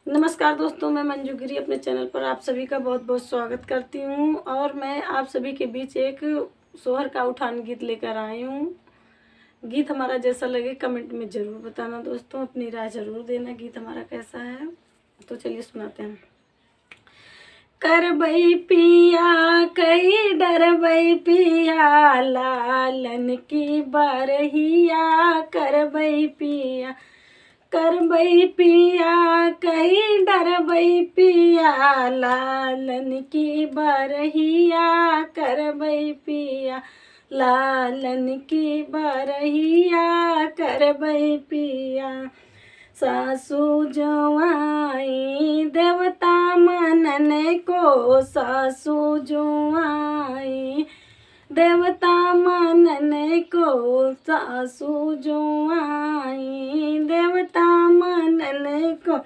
नमस्कार दोस्तों, मैं मंजू गिरी अपने चैनल पर आप सभी का बहुत बहुत स्वागत करती हूँ। और मैं आप सभी के बीच एक सोहर का उठान गीत लेकर आई हूँ। गीत हमारा जैसा लगे कमेंट में ज़रूर बताना दोस्तों, अपनी राय ज़रूर देना गीत हमारा कैसा है। तो चलिए सुनाते हैं। करबई पिया कई डरबई पिया, लालन की बारहिया करबई पिया। करबई पिया कई डरबई पिया, लालन की बारहिया करबई पिया। लालन की बारहिया करबई पिया। सासू जोआई देवता मनन को, सासू जोआई देवता मनन को, सासू जोआई देवता मनन को।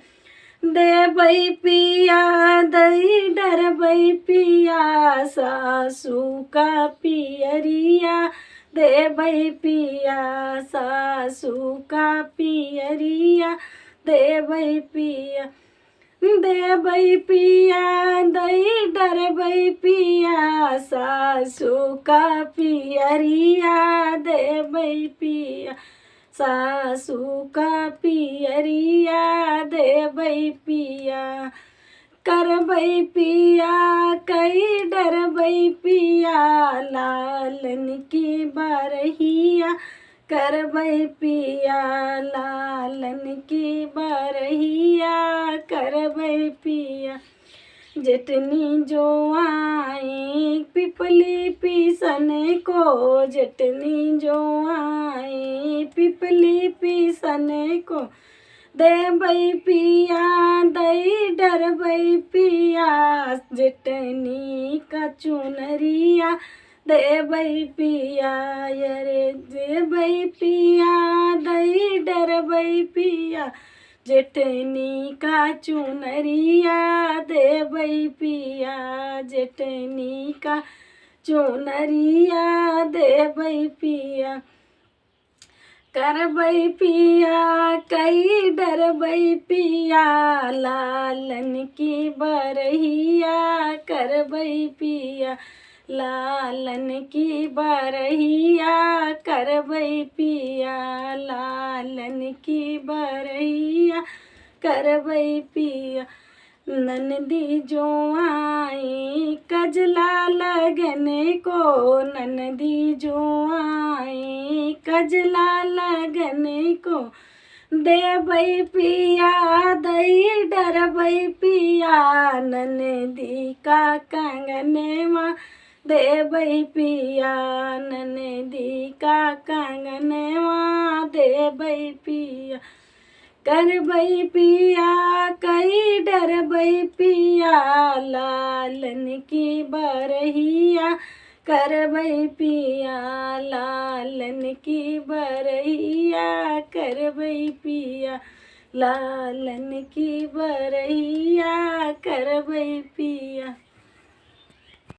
देबई पिया दई डरबई पिया, सासू का पियरिया देबई पिया। सासू का पियरिया देबई पिया। देबई पिया दई डरबई पिया, सासू का पियरिया देबई पिया। सासू का पियरिया देबई पिया। करबई पिया कई डरबई पिया, लालन की बारहिया करबई पिया। लालन की बारहिया करबई पिया। जटनी जो आई पिपली पीसन को, जटनी जो आई पिपली पीसन को। देबई पिया दई डरबई पिया, जटनी का चुनरिया देबई पिया। अरे देबई पिया दई डरबई पिया, जटनी का चुनरिया देबई पिया। जटनी का चुनरिया देबई पिया। करबई पिया कई डरबई पिया, लालन की बारहिया करबई पिया। लालन की बारहिया करबई पिया। लालन की बारहिया करबई पिया। ननदी जो आई कजला लगने को, ननदी जो आई कजला लगने को। देबई पिया दई डरबई पिया, ननदी का कंगनवा देबई पिया। ननदी का कंगनवा देबई पिया। करबई पिया कई डरबई पिया, लालन की बारहिया करबई पिया। लालन की बारहिया करबई पिया। लालन की बारहिया करबई पिया।